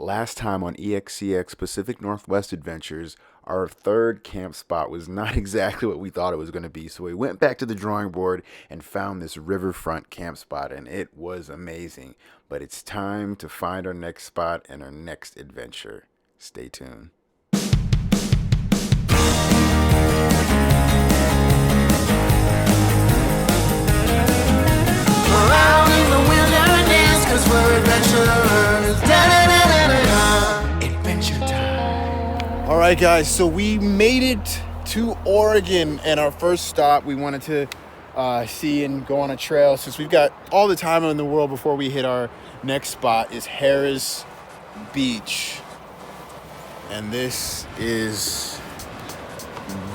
Last time on ExCx Pacific Northwest Adventures, our third camp spot was not exactly what we thought it was going to be, so we went back to the drawing board and found this riverfront camp spot, and it was amazing. But it's time to find our next spot and our next adventure. Stay tuned. Out in the wilderness, 'cause we're adventurers. Adventure time. All right, guys, so we made it to Oregon, and our first stop, we wanted to see and go on a trail. Since we've got all the time in the world before we hit our next spot, is Harris Beach. And this is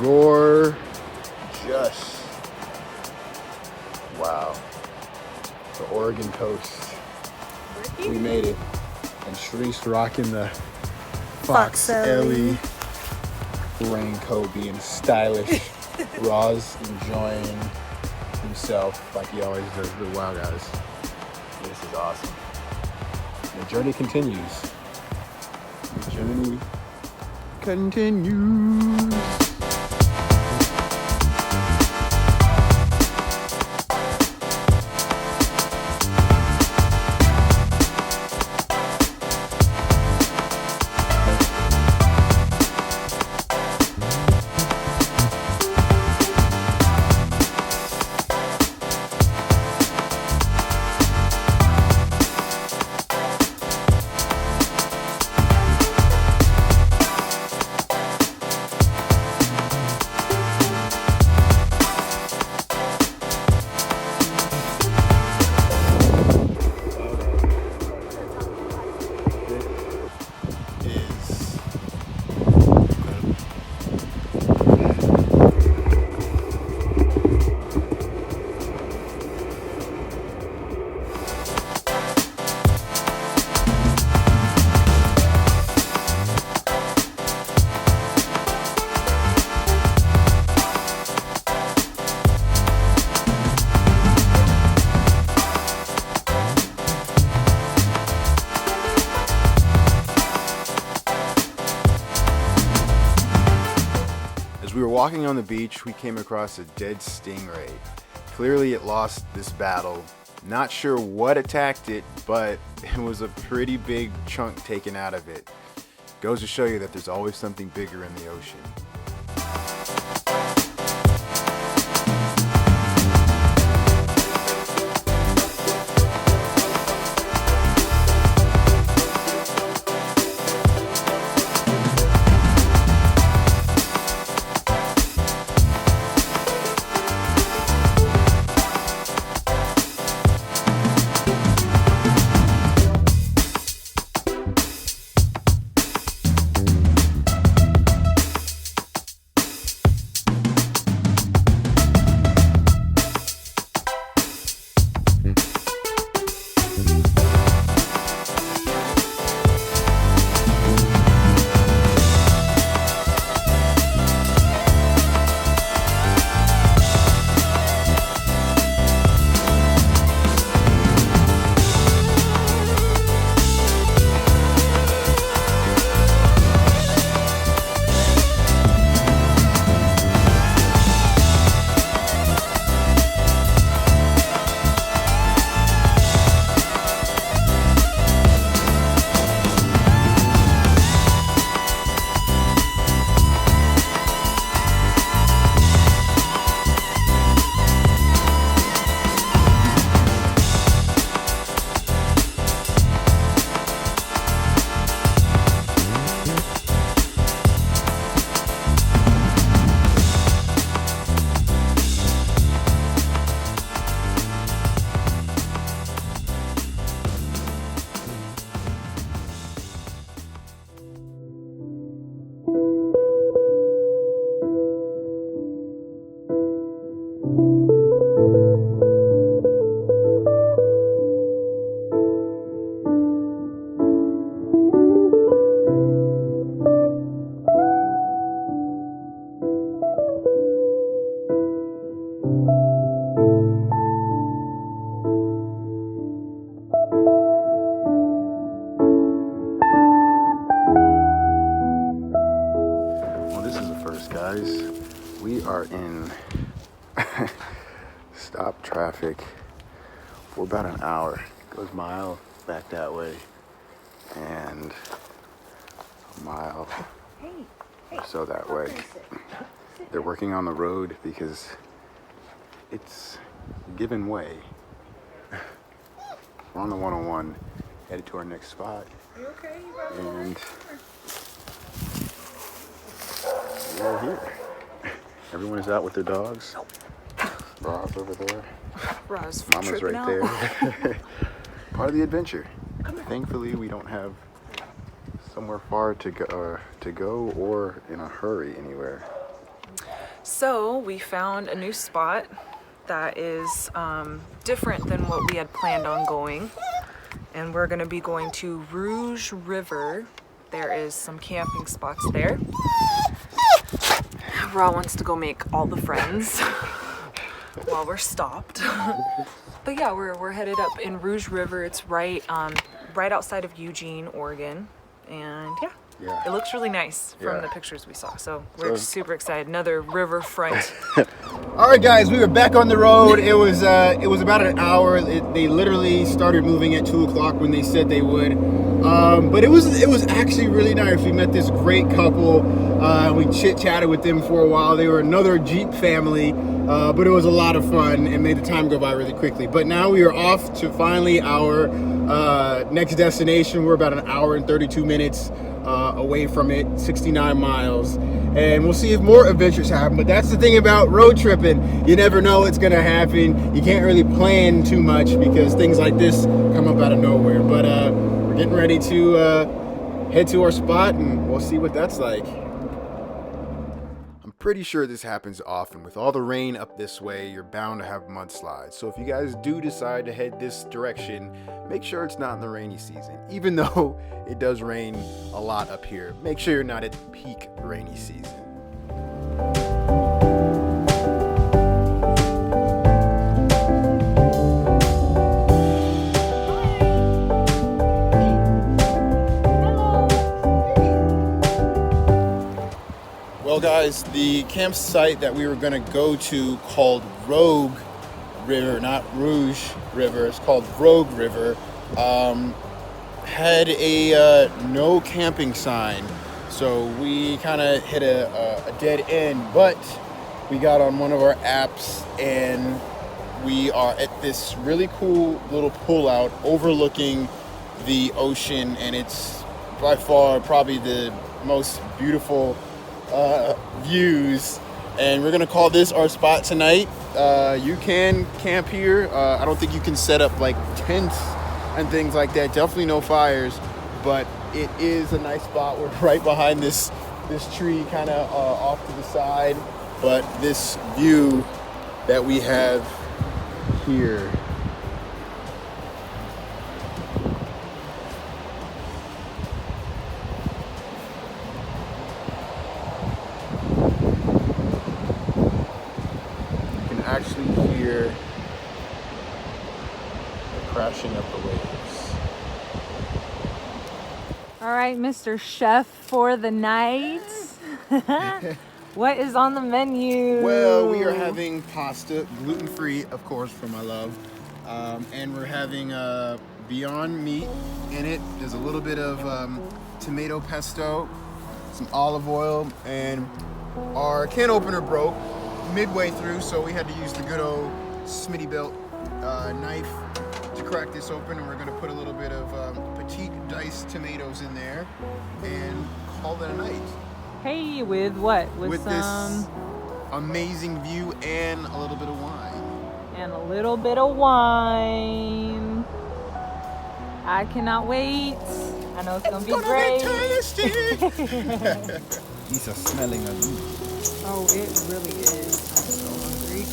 gorgeous. Wow. The Oregon coast. We made it. And Sharice rocking the Fox Ellie raincoat, being stylish. Roz enjoying himself like he always does. But wow, guys, this is awesome. The journey continues. The journey continues. We were walking on the beach, we came across a dead stingray. Clearly it lost this battle. Not sure what attacked it, but it was a pretty big chunk taken out of it. Goes to show you that there's always something bigger in the ocean. this, guys. We are in stop traffic for about an hour. Goes a mile back that way and a mile or so that way. They're working on the road because it's giving way. We're on the 101, headed to our next spot. You okay? And we're here. Everyone is out with their dogs. Rob's over there. Roz, Mama's right there. Part of the adventure. Thankfully, we don't have somewhere far to go or in a hurry anywhere. So we found a new spot that is different than what we had planned on going. And we're gonna be going to Rouge River. There is some camping spots there. Ra wants to go make all the friends while we're stopped. But yeah, we're headed up in Rouge River. It's right outside of Eugene, Oregon. And yeah. It looks really nice from the pictures we saw. So we're super excited. Another riverfront. All right, guys, we were back on the road. It was about an hour. They literally started moving at 2 o'clock when they said they would. But it was actually really nice. We met this great couple. We chit-chatted with them for a while. They were another Jeep family, but it was a lot of fun and made the time go by really quickly. But now we are off to finally our next destination. We're about an hour and 32 minutes away from it, 69 miles, and we'll see if more adventures happen. But that's the thing about road tripping, you never know what's gonna happen. You can't really plan too much because things like this come up out of nowhere. But we're getting ready to head to our spot, and we'll see what that's like. I'm pretty sure this happens often. With all the rain up this way, you're bound to have mudslides. So if you guys do decide to head this direction, make sure it's not in the rainy season. Even though it does rain a lot up here, make sure you're not at peak rainy season. Well, guys, the campsite that we were going to go to called Rogue River, not Rouge River, it's called Rogue River, had a no camping sign. So we kind of hit a dead end, but we got on one of our apps and we are at this really cool little pullout overlooking the ocean, and it's by far probably the most beautiful views, and we're gonna call this our spot tonight. You can camp here. I don't think you can set up like tents and things like that. Definitely no fires, but it is a nice spot. We're right behind this tree, kind of off to the side, but this view that we have here. Actually hear the crashing of the waves. All right, Mr. Chef for the night. What is on the menu? Well, we are having pasta, gluten-free, of course, for my love. And we're having Beyond Meat in it. There's a little bit of tomato pesto, some olive oil, and our can opener broke midway through, so we had to use the good old Smittybilt knife to crack this open, and we're going to put a little bit of petite diced tomatoes in there and call it a night. Hey, with what? With some this amazing view and a little bit of wine. and a little bit of wine. I cannot wait. I know it's gonna be great. These are smelling amazing. Oh, it really is. I'm so hungry.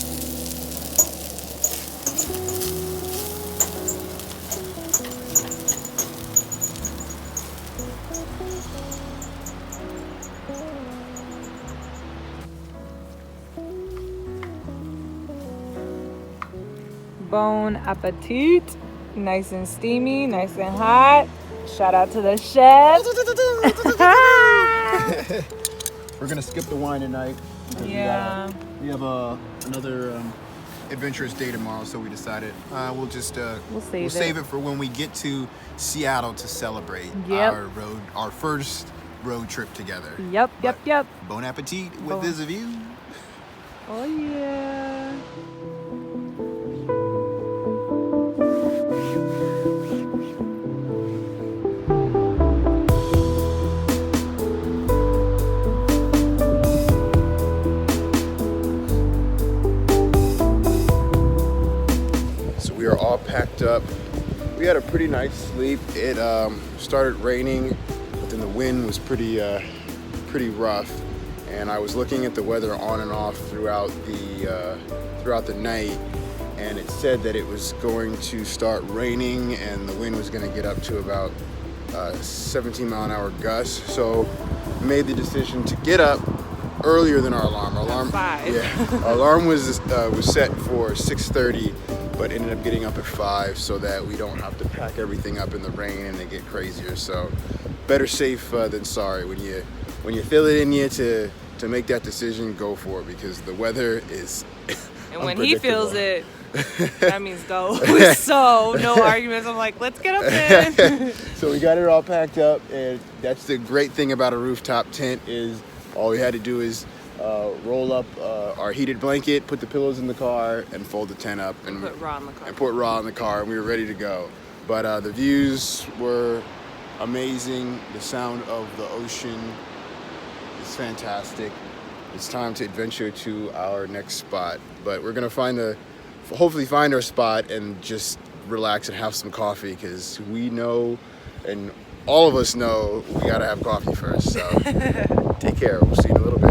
Bon appetit. Nice and steamy, nice and hot. Shout out to the chef. We're gonna skip the wine tonight. Because Yeah. we have another adventurous day tomorrow, so we decided we'll just We'll save it for when we get to Seattle to celebrate Yep. our first road trip together. Yep, But yep. Bon appetit with Bon. this view. Oh yeah. So we are all packed up. We had a pretty nice sleep. It started raining, but then the wind was pretty rough. And I was looking at the weather on and off throughout the night, and it said that it was going to start raining and the wind was going to get up to about 17-mile-an-hour gusts. So we made the decision to get up earlier than our alarm. Our alarm, 5. yeah, our alarm was set for 6:30, but ended up getting up at 5 so that we don't have to pack everything up in the rain and it get crazier. So better safe than sorry. When you feel it in you to make that decision, go for it, because the weather is And when he feels unpredictable. it, that means go. So no arguments. I'm like, let's get up there. So we got it all packed up, and that's the great thing about a rooftop tent is all we had to do is roll up our heated blanket, put the pillows in the car, and fold the tent up, and Put Raw in the car. and put Raw in the car, and we were ready to go. But the views were amazing. The sound of the ocean is fantastic. It's time to adventure to our next spot, but we're gonna hopefully find our spot and just relax and have some coffee, because we know, and all of us know, we gotta have coffee first. So take care. We'll see you in a little bit.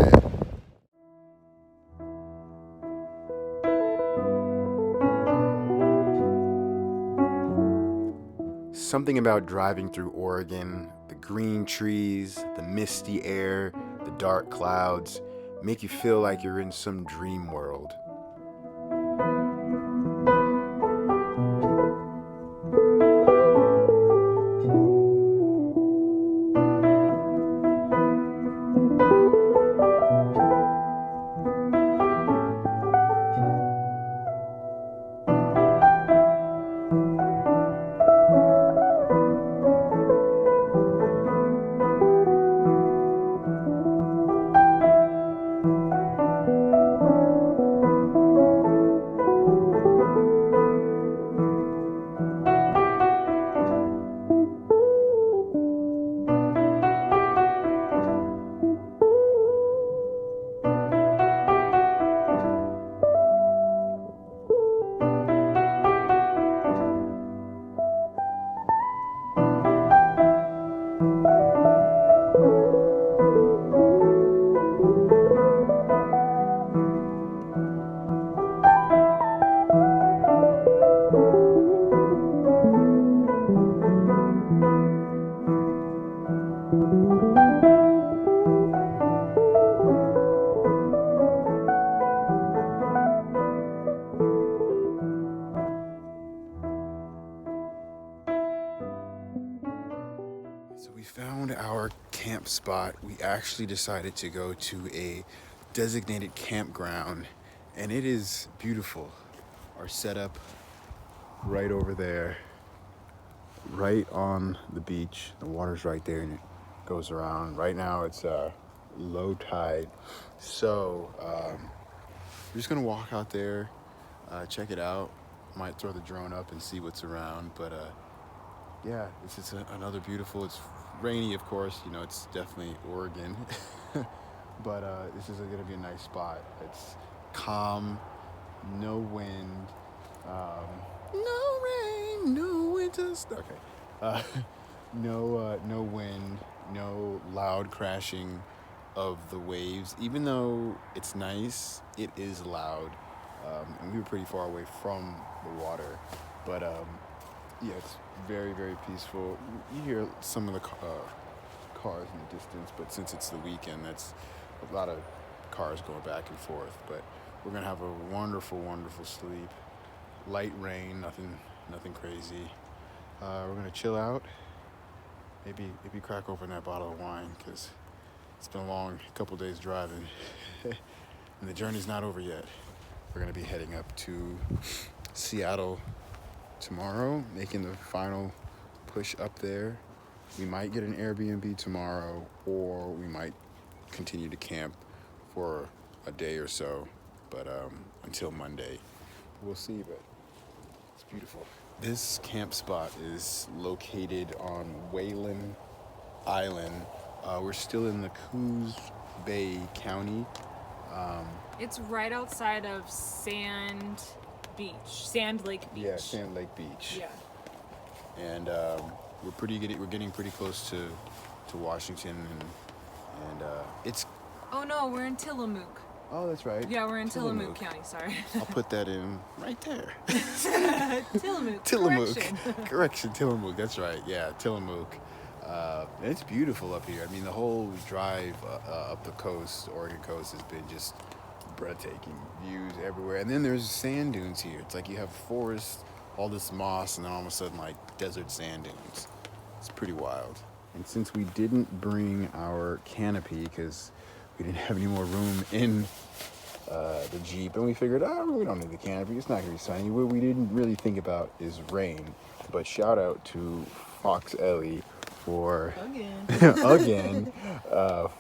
Something about driving through Oregon, the green trees, the misty air, the dark clouds, make you feel like you're in some dream world. So we found our camp spot. We actually decided to go to a designated campground, and it is beautiful. Our setup right over there, right on the beach. The water's right there and it goes around. Right now it's low tide. So we're just gonna walk out there, check it out. Might throw the drone up and see what's around, but yeah, this is another beautiful, it's rainy, of course, you know, it's definitely Oregon, but this is gonna be a nice spot. It's calm, no wind, no rain, no winter, okay, no wind, no loud crashing of the waves. Even though it's nice, it is loud, and we were pretty far away from the water, but yeah, it's very, very peaceful. You hear some of the cars in the distance, but since it's the weekend, that's a lot of cars going back and forth. But we're gonna have a wonderful, wonderful sleep. Light rain, nothing crazy. We're gonna chill out. Maybe crack open that bottle of wine, because It's been a long couple days driving, and the journey's not over yet. We're gonna be heading up to Seattle tomorrow, making the final push up there. We might get an Airbnb tomorrow, or we might continue to camp for a day or so, but until Monday. We'll see, but it's beautiful. This camp spot is located on Whalen Island. We're still in the Coos Bay County. It's right outside of Sand Lake Beach. Yeah, Sand Lake Beach. Yeah. And we're getting pretty close to Washington, and it's. Oh no, we're in Tillamook. Oh, that's right. Yeah, we're in Tillamook County. Sorry. I'll put that in right there. Tillamook. Tillamook. Correction. Tillamook. That's right. Yeah, Tillamook. It's beautiful up here. I mean, the whole drive up the coast, Oregon coast, has been just breathtaking. Views everywhere. And then there's sand dunes here. It's like you have forest, all this moss, and then all of a sudden, like, desert sand dunes. It's pretty wild. And since we didn't bring our canopy because we didn't have any more room in the Jeep, and we figured, we don't need the canopy. It's not going to be sunny. What we didn't really think about is rain. But shout out to Fox Ellie for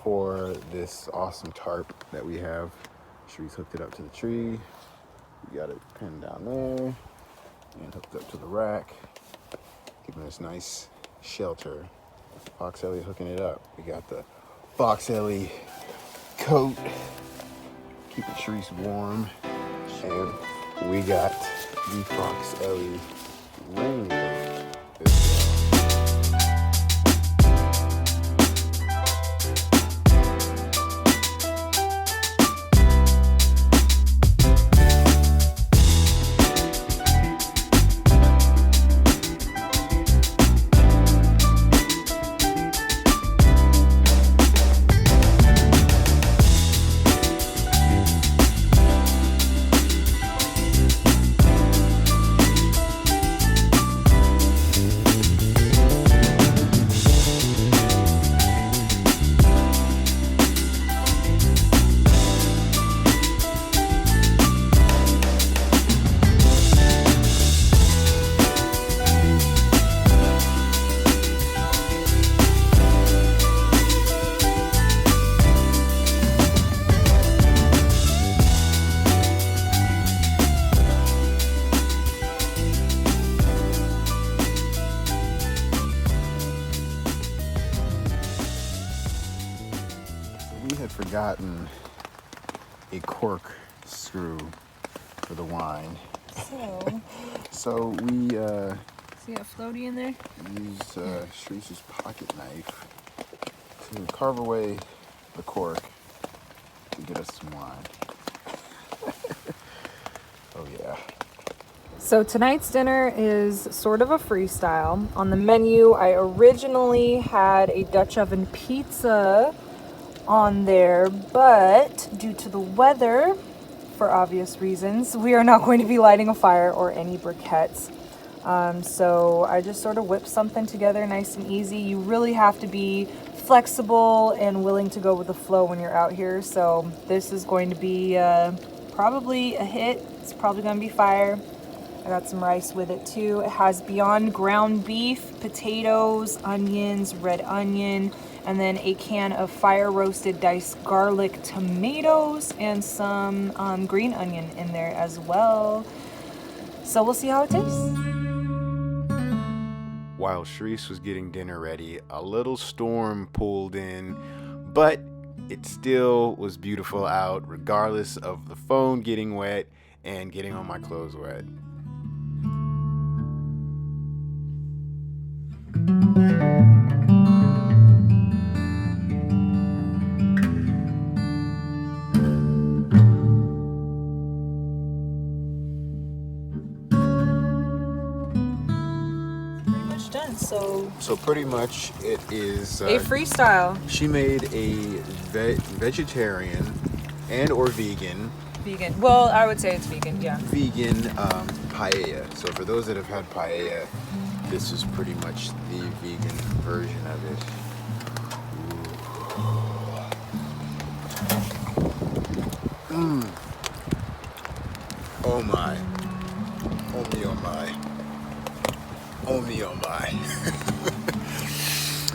for this awesome tarp that we have. She's hooked it up to the tree. We got it pinned down there and hooked up to the rack, giving us nice shelter. Fox Ellie hooking it up. We got the Fox Ellie coat, keeping Sharice warm, and we got the Fox Ellie rain coat. Forgotten a cork screw for the wine. So we See a floaty in there? use Sharice's pocket knife to carve away the cork to get us some wine. Oh yeah. So tonight's dinner is sort of a freestyle. On the menu, I originally had a Dutch oven pizza on there, but due to the weather, for obvious reasons, we are not going to be lighting a fire or any briquettes. So I just sort of whipped something together nice and easy. You really have to be flexible and willing to go with the flow when you're out here. So this is going to be probably a hit. It's probably going to be fire. I got some rice with it too. It has beyond ground beef, potatoes, onions, red onion, and then a can of fire roasted diced garlic, tomatoes, and some green onion in there as well. So we'll see how it tastes. While Sharice was getting dinner ready, a little storm pulled in, but it still was beautiful out, regardless of the phone getting wet and getting all my clothes wet. So pretty much it is A freestyle. she made a vegetarian and or vegan Well, I would say it's vegan, yeah. paella. So for those that have had paella, this is pretty much the vegan version of it. Ooh. Oh my. Oh me, oh my. Oh me, oh my.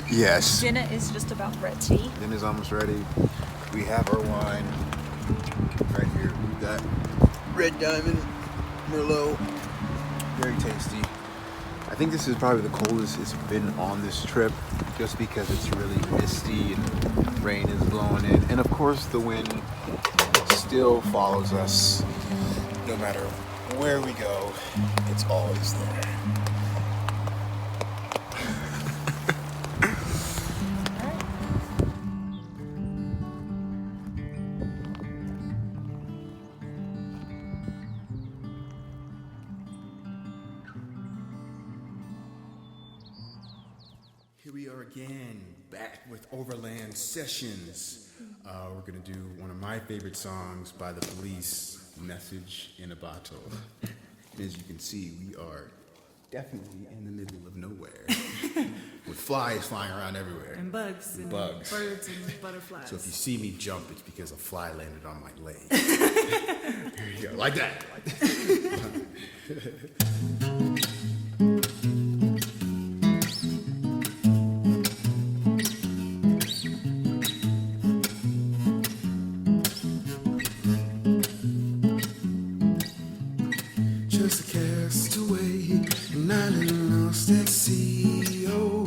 Yes. Dinner is just about ready. Dinner's almost ready. We have our wine right here. We've got Red Diamond, Merlot. Very tasty. I think this is probably the coldest it's been on this trip, just because it's really misty and rain is blowing in. And of course the wind still follows us no matter where we go. It's always there. Here we are again, back with Overland Sessions. We're gonna do one of my favorite songs by the Police, Message in a Bottle. And as you can see, we are definitely in the middle of nowhere, with flies flying around everywhere. And bugs. And bugs. Birds and butterflies. So if you see me jump, it's because a fly landed on my leg. There you go, like that. Just a castaway, an island lost at sea. Oh,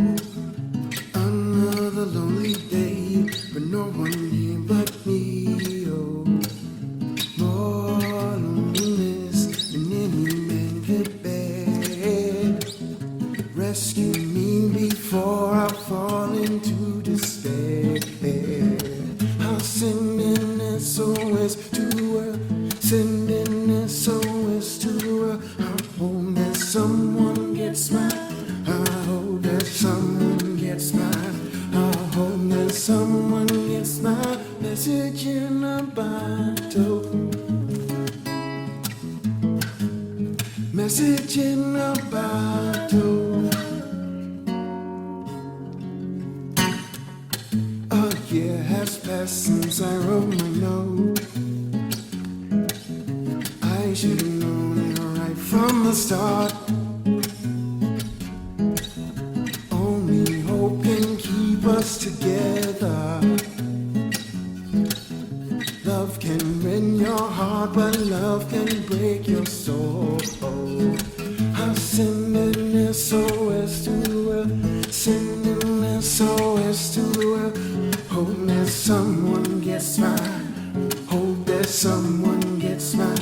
another lonely day, but no one here but me. Oh, more loneliness than any man could bear. Rescue me before I fall into despair. I'll send an SOS to her, send an SOS to her. I hope that someone gets mine. I hope that someone gets mine. I hope that someone gets my message in a bottle. Message in a bottle. A year has passed since I wrote my note. I should have known it right from the start. Only hope can keep us together. Love can rend your heart, but love can break your soul. I'll send an SOS to her, send an SOS to her. Hope that someone gets mine. Hope that someone gets mine.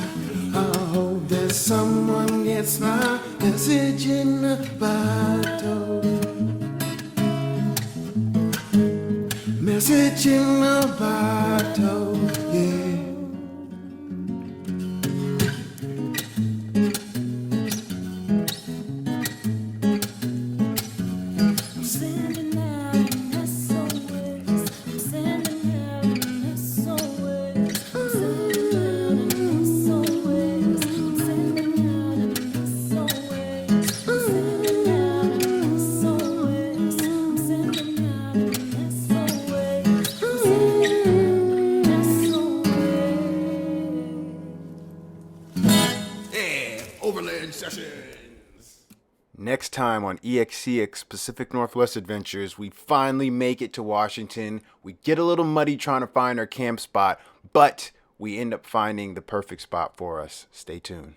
I hope that someone gets my message in a bottle. Message in a bottle, yeah. I'm sending out an SOS. I'm sending out an SOS. I'm sending out an SOS. I'm sending out an SOS. I'm sending out an SOS. I'm sending out an SOS. Yeah, Overland Sessions. Next time on ExCx Pacific Northwest Adventures, we finally make it to Washington. We get a little muddy trying to find our camp spot, but we end up finding the perfect spot for us. Stay tuned.